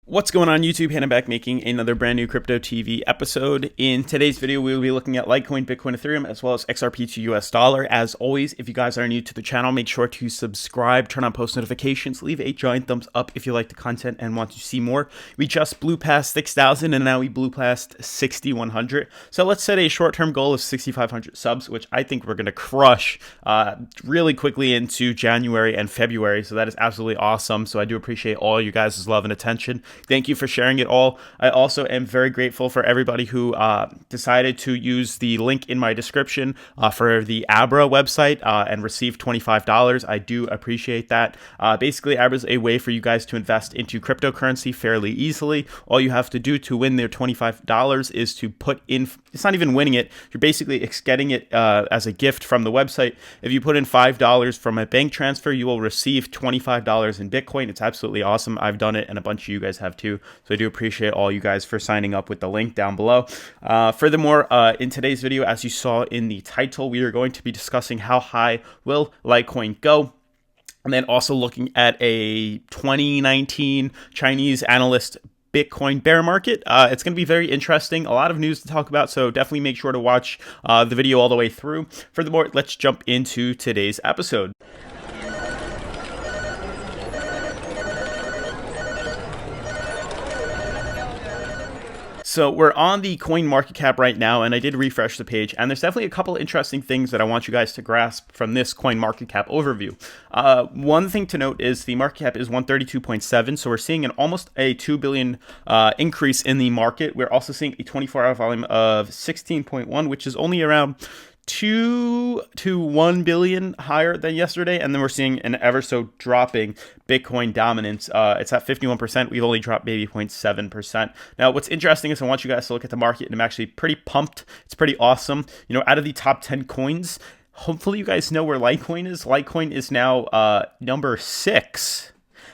What's going on YouTube? Hayden back making another brand new Crypto TV episode. In today's video, we will be looking at Litecoin, Bitcoin, Ethereum, as well as XRP to US dollar. As always, if you guys are new to the channel, make sure to subscribe, turn on post notifications, leave a giant thumbs up if you like the content and want to see more. We just blew past 6,000 and now we blew past 6,100. So let's set a short-term goal of 6,500 subs, which I think we're going to crush really quickly into January and February. So that is absolutely awesome. So I do appreciate all you guys' love and attention. Thank you for sharing it all. I also am very grateful for everybody who decided to use the link in my description for the ABRA website and receive $25. I do appreciate that. Basically, ABRA is a way for you guys to invest into cryptocurrency fairly easily. All you have to do to win their $25 is to put in, it's not even winning it, you're basically getting it as a gift from the website. If you put in $5 from a bank transfer, you will receive $25 in Bitcoin. It's absolutely awesome. I've done it and a bunch of you guys have too. So I do appreciate all you guys for signing up with the link down below. Furthermore, in today's video, as you saw in the title, we are going to be discussing how high will Litecoin go. And then also looking at a 2019 Chinese Analyst Bitcoin bear market. It's going to be very interesting. A lot of news to talk about, so definitely make sure to watch the video all the way through. Furthermore, let's jump into today's episode. So we're on the coin market cap right now, and I did refresh the page, and there's definitely a couple interesting things that I want you guys to grasp from this coin market cap overview. One thing to note is the market cap is 132.7, so we're seeing almost a 2 billion increase in the market. We're also seeing a 24-hour volume of 16.1, which is only around 2 to 1 billion higher than yesterday, and then we're seeing an ever so dropping Bitcoin dominance. It's at 51%. We've only dropped maybe 0.7%. Now, what's interesting is I want you guys to look at the market, and I'm actually pretty pumped. It's pretty awesome. You know, out of the top 10 coins, hopefully you guys know where Litecoin is. Litecoin is now number 6,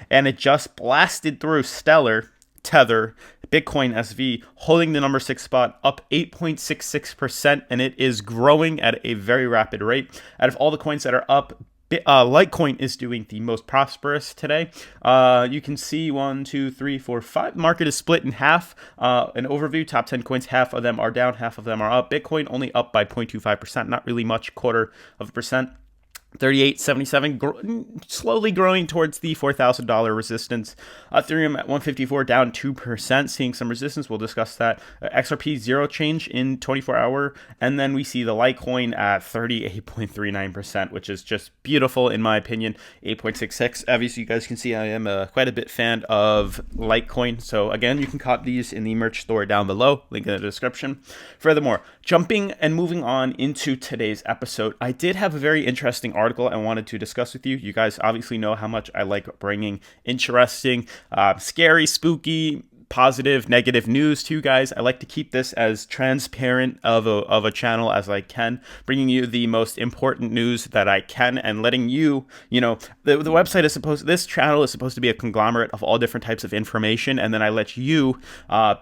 and it just blasted through Stellar, Tether, Bitcoin SV, holding the number 6 spot, up 8.66%, and it is growing at a very rapid rate. Out of all the coins that are up, Litecoin is doing the most prosperous today. You can see 1, 2, 3, 4, 5. Market is split in half. An overview, top 10 coins, half of them are down, half of them are up. Bitcoin only up by 0.25%, not really much, 0.25%. 38.77, slowly growing towards the $4,000 resistance. Ethereum at 154, down 2%, seeing some resistance. We'll discuss that. XRP, zero change in 24-hour. And then we see the Litecoin at 38.39%, which is just beautiful in my opinion. 8.66. Obviously, you guys can see I am quite a bit fan of Litecoin. So again, you can cop these in the merch store down below. Link in the description. Furthermore, jumping and moving on into today's episode, I did have a very interesting article I wanted to discuss with you. You guys obviously know how much I like bringing interesting, scary, spooky, positive, negative news to you guys. I like to keep this as transparent of a channel as I can, bringing you the most important news that I can and letting you, you know, the website is this channel is supposed to be a conglomerate of all different types of information, and then I let you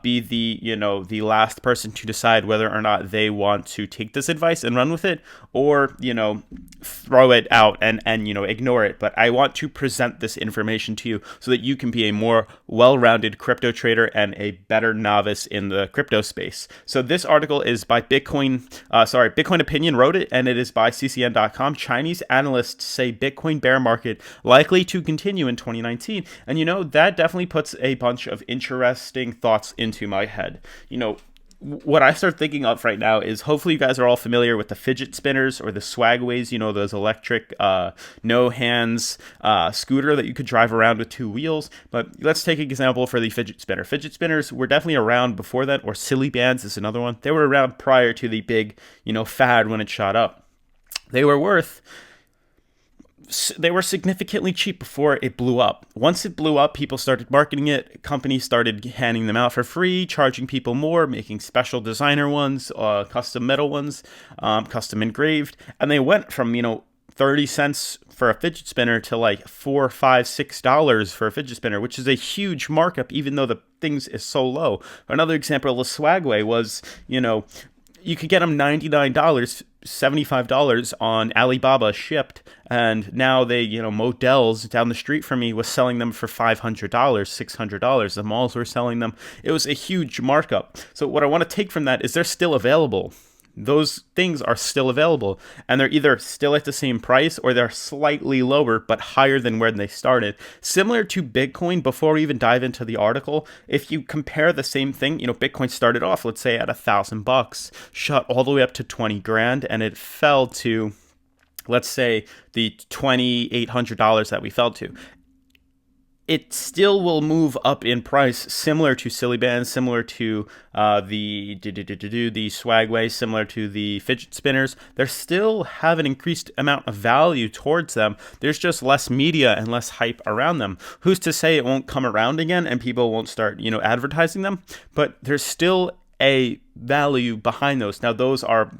be the, you know, the last person to decide whether or not they want to take this advice and run with it, or, you know, throw it out and you know, ignore it. But I want to present this information to you so that you can be a more well-rounded crypto trader and a better novice in the crypto space. So this article is by Bitcoin Opinion wrote it, and it is by ccn.com. Chinese analysts say Bitcoin bear market likely to continue in 2019. And you know, that definitely puts a bunch of interesting thoughts into my head. You know, what I start thinking of right now is, hopefully you guys are all familiar with the fidget spinners or the swagways, you know, those electric no hands scooter that you could drive around with 2 wheels. But let's take an example for the fidget spinner. Fidget spinners were definitely around before that, or silly bands is another one. They were around prior to the big, you know, fad when it shot up. They were significantly cheap before it blew up. Once it blew up, people started marketing it. Companies started handing them out for free, charging people more, making special designer ones, custom metal ones, custom engraved. And they went from, you know, 30 cents for a fidget spinner to like $4, $5, $6 for a fidget spinner, which is a huge markup, even though the things is so low. Another example of the swagway was, you know, you could get them $99 $75 on Alibaba shipped, and now they, Models down the street from me was selling them for $500, $600. The malls were selling them. It was a huge markup. So what I want to take from that is they're still available. Those things are still available, and they're either still at the same price or they're slightly lower but higher than where they started. Similar to Bitcoin, before we even dive into the article, if you compare the same thing, Bitcoin started off, let's say, at $1,000, shot all the way up to 20 grand, and it fell to, let's say, the $2,800 that we fell to. It still will move up in price, similar to Silly Bands, similar to the Swagway, similar to the fidget spinners. They still have an increased amount of value towards them. There's just less media and less hype around them. Who's to say it won't come around again and people won't start, advertising them? But there's still a value behind those. Now, those are,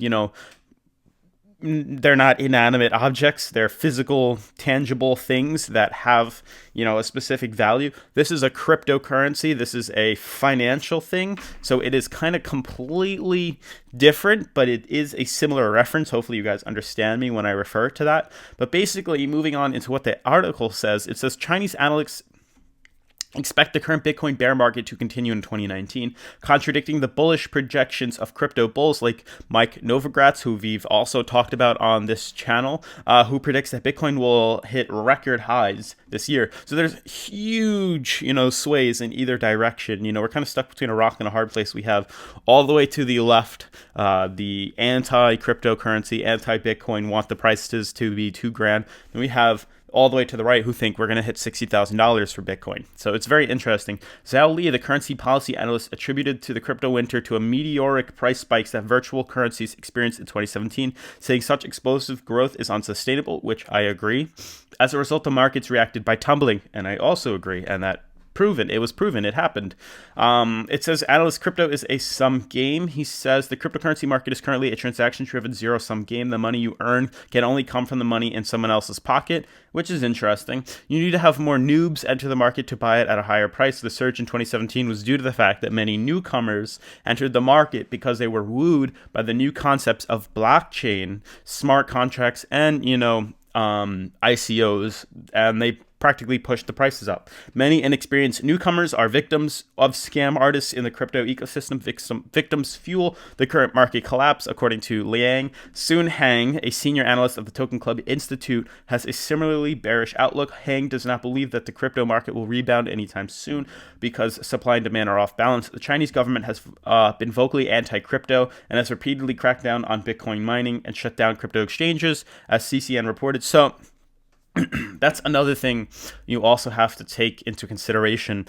they're not inanimate objects. They're physical, tangible things that have, a specific value. This is a cryptocurrency. This is a financial thing. So it is kind of completely different, but it is a similar reference. Hopefully you guys understand me when I refer to that. But basically, moving on into what the article says, it says Chinese analysts expect the current Bitcoin bear market to continue in 2019, contradicting the bullish projections of crypto bulls like Mike Novogratz, who we've also talked about on this channel, who predicts that Bitcoin will hit record highs this year. So there's huge, sways in either direction. We're kind of stuck between a rock and a hard place. We have all the way to the left, the anti-cryptocurrency, anti-Bitcoin, want the prices to be $2,000. And we have all the way to the right who think we're going to hit $60,000 for Bitcoin. So it's very interesting. Zhao Li, the currency policy analyst, attributed to the crypto winter to a meteoric price spikes that virtual currencies experienced in 2017, saying such explosive growth is unsustainable, which I agree. As a result, the markets reacted by tumbling, and I also agree, and that it was proven, it happened. It says analyst, crypto is a sum game. He says the cryptocurrency market is currently a transaction-driven zero-sum game. The money you earn can only come from the money in someone else's pocket, which is interesting. You need to have more noobs enter the market to buy it at a higher price. The surge in 2017 was due to the fact that many newcomers entered the market because they were wooed by the new concepts of blockchain, smart contracts, and, ICOs, and they practically pushed the prices up. Many inexperienced newcomers are victims of scam artists in the crypto ecosystem. Victims fuel the current market collapse, according to Liang. Soon Hang, a senior analyst of the Token Club Institute, has a similarly bearish outlook. Hang does not believe that the crypto market will rebound anytime soon because supply and demand are off balance. The Chinese government has been vocally anti-crypto and has repeatedly cracked down on Bitcoin mining and shut down crypto exchanges, as CCN reported. So that's another thing you also have to take into consideration.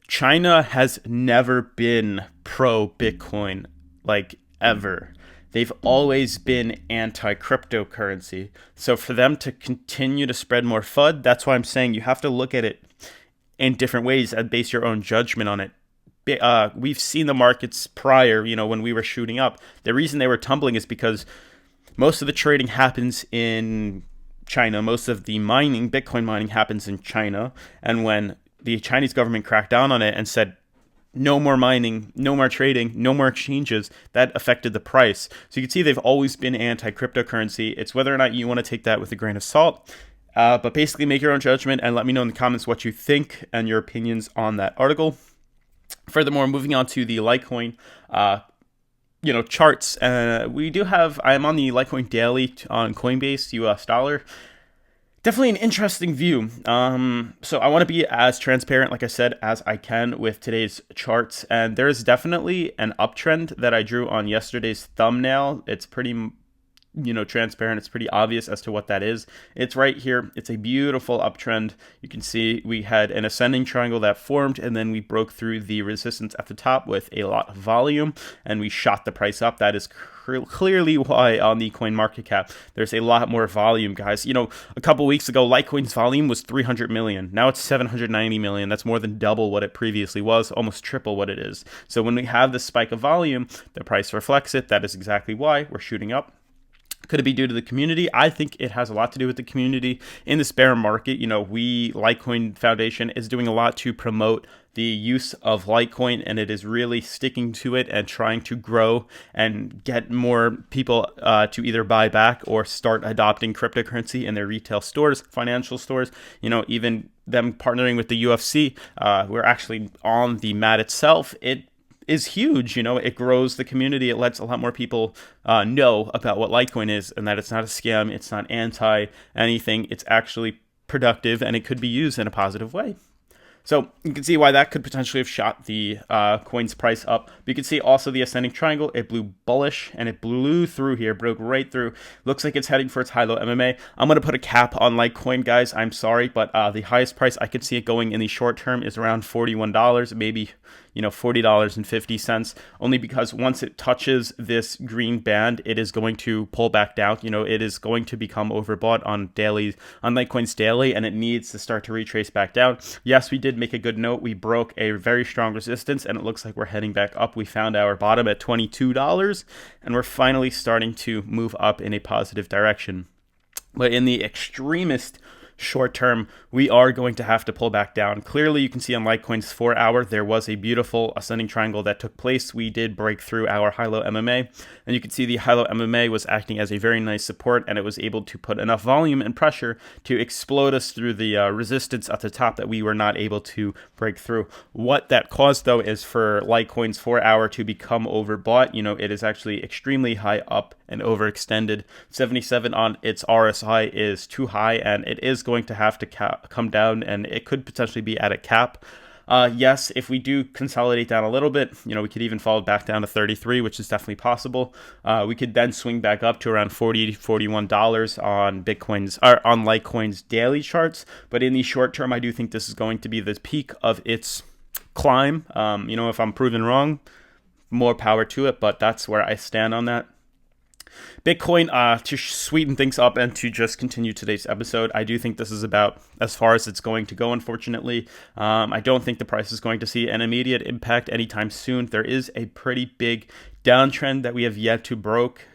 China has never been pro-Bitcoin, like, ever. They've always been anti-cryptocurrency. So for them to continue to spread more FUD, that's why I'm saying you have to look at it in different ways and base your own judgment on it. We've seen the markets prior, when we were shooting up. The reason they were tumbling is because most of the trading happens in China. Most of the Bitcoin mining happens in China. And when the Chinese government cracked down on it and said, no more mining, no more trading, no more exchanges, that affected the price. So you can see they've always been anti-cryptocurrency. It's whether or not you want to take that with a grain of salt. But basically make your own judgment and let me know in the comments what you think and your opinions on that article. Furthermore, moving on to the Litecoin, charts. I am on the Litecoin daily on Coinbase, US dollar. Definitely an interesting view. So I want to be as transparent, like I said, as I can with today's charts. And there is definitely an uptrend that I drew on yesterday's thumbnail. It's pretty transparent. It's pretty obvious as to what that is. It's right here. It's a beautiful uptrend. You can see we had an ascending triangle that formed, and then we broke through the resistance at the top with a lot of volume, and we shot the price up. That is clearly why on the coin market cap there's a lot more volume, guys. A couple weeks ago, Litecoin's volume was 300 million. Now it's 790 million. That's more than double what it previously was, almost triple what it is. So when we have this spike of volume, the price reflects it. That is exactly why we're shooting up. Could it be due to the community? I think it has a lot to do with the community. In this bear market, Litecoin Foundation is doing a lot to promote the use of Litecoin, and it is really sticking to it and trying to grow and get more people to either buy back or start adopting cryptocurrency in their retail stores, financial stores, even them partnering with the UFC. We're actually on the mat itself. It is huge. It grows the community. It lets a lot more people know about what Litecoin is and that it's not a scam. It's not anti anything. It's actually productive and it could be used in a positive way. So you can see why that could potentially have shot the coin's price up. But you can see also the ascending triangle. It blew bullish and it blew through here, broke right through. Looks like it's heading for its high-low MMA. I'm going to put a cap on Litecoin, guys. I'm sorry, but the highest price I could see it going in the short term is around $41, maybe $40.50, only because once it touches this green band, it is going to pull back down. It is going to become overbought on Litecoin's daily, and it needs to start to retrace back down. Yes, we did make a good note. We broke a very strong resistance, and it looks like we're heading back up. We found our bottom at $22, and we're finally starting to move up in a positive direction. But in the extremist short term, we are going to have to pull back down. Clearly, you can see on Litecoin's 4-hour, there was a beautiful ascending triangle that took place. We did break through our high-low MMA, and you can see the high-low MMA was acting as a very nice support, and it was able to put enough volume and pressure to explode us through the resistance at the top that we were not able to break through. What that caused, though, is for Litecoin's 4-hour to become overbought. It is actually extremely high up and overextended. 77 on its RSI is too high, and it is going to have to come down, and it could potentially be at a cap. Yes, if we do consolidate down a little bit, we could even fall back down to 33, which is definitely possible. We could then swing back up to around $40, $41 on on Litecoin's daily charts. But in the short term, I do think this is going to be the peak of its climb. If I'm proven wrong, more power to it, but that's where I stand on that. Bitcoin, to sweeten things up and to just continue today's episode, I do think this is about as far as it's going to go, unfortunately. I don't think the price is going to see an immediate impact anytime soon. There is a pretty big downtrend that we have yet to break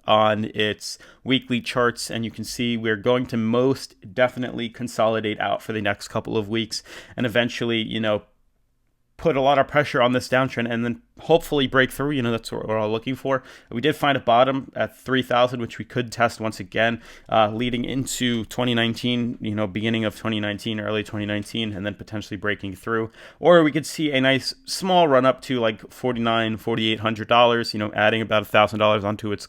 on its weekly charts, and you can see we're going to most definitely consolidate out for the next couple of weeks and eventually, put a lot of pressure on this downtrend and then hopefully break through. That's what we're all looking for. We did find a bottom at 3,000, which we could test once again, leading into 2019, beginning of 2019, early 2019, and then potentially breaking through. Or we could see a nice small run up to like $4,900, $4,800, adding about $1,000 onto its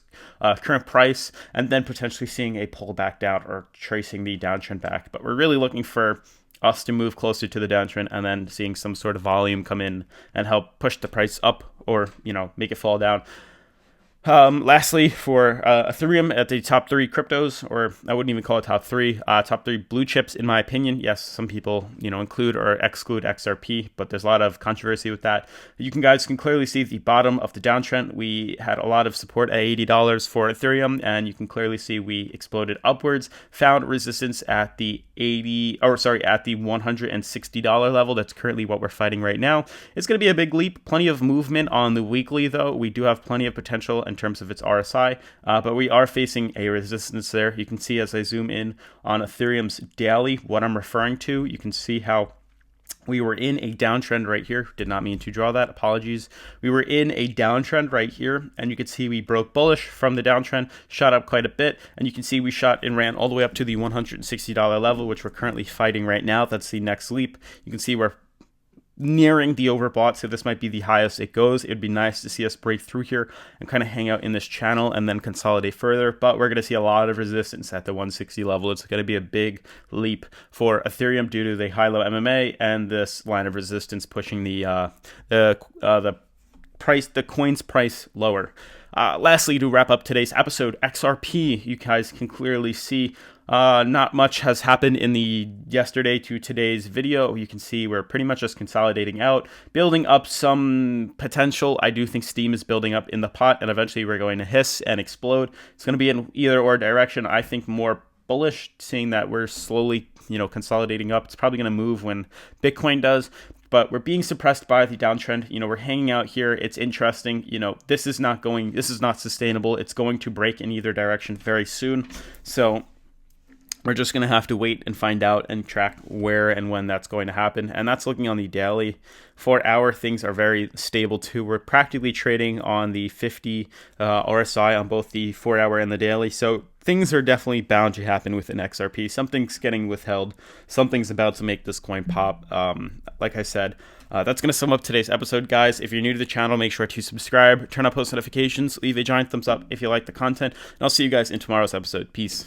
current price, and then potentially seeing a pull back down or tracing the downtrend back. But we're really looking for us to move closer to the downtrend and then seeing some sort of volume come in and help push the price up or, make it fall down. Lastly, for Ethereum at the top 3 cryptos, or I wouldn't even call it top 3 blue chips, in my opinion. Yes, some people, include or exclude XRP, but there's a lot of controversy with that. You guys can clearly see the bottom of the downtrend. We had a lot of support at $80 for Ethereum, and you can clearly see we exploded upwards, found resistance at the $160 level. That's currently what we're fighting right now. It's going to be a big leap. Plenty of movement on the weekly, though. We do have plenty of potential in terms of its RSI, but we are facing a resistance there. You can see as I zoom in on Ethereum's daily what I'm referring to. You can see how we were in a downtrend right here. Did not mean to draw that. Apologies. We were in a downtrend right here, and you can see we broke bullish from the downtrend, shot up quite a bit, and you can see we shot and ran all the way up to the $160 level, which we're currently fighting right now. That's the next leap. You can see we're nearing the overbought, so this might be the highest it goes. It'd be nice to see us break through here and kind of hang out in this channel and then consolidate further, but we're going to see a lot of resistance at the 160 level. It's going to be a big leap for Ethereum due to the high-low MMA and this line of resistance pushing the coin's price lower. Lastly, to wrap up today's episode, XRP, you guys can clearly see not much has happened in the yesterday to today's video. You can see we're pretty much just consolidating out, building up some potential. I do think steam is building up in the pot, and eventually we're going to hiss and explode. It's going to be in either or direction. I think more bullish, seeing that we're slowly, consolidating up. It's probably going to move when Bitcoin does, but we're being suppressed by the downtrend. We're hanging out here. It's interesting. This is not sustainable. It's going to break in either direction very soon. So we're just going to have to wait and find out and track where and when that's going to happen. And that's looking on the daily. 4-hour, things are very stable too. We're practically trading on the 50 RSI on both the 4-hour and the daily. So things are definitely bound to happen with an XRP. Something's getting withheld. Something's about to make this coin pop. Like I said, that's going to sum up today's episode, guys. If you're new to the channel, make sure to subscribe, turn on post notifications, leave a giant thumbs up if you like the content, and I'll see you guys in tomorrow's episode. Peace.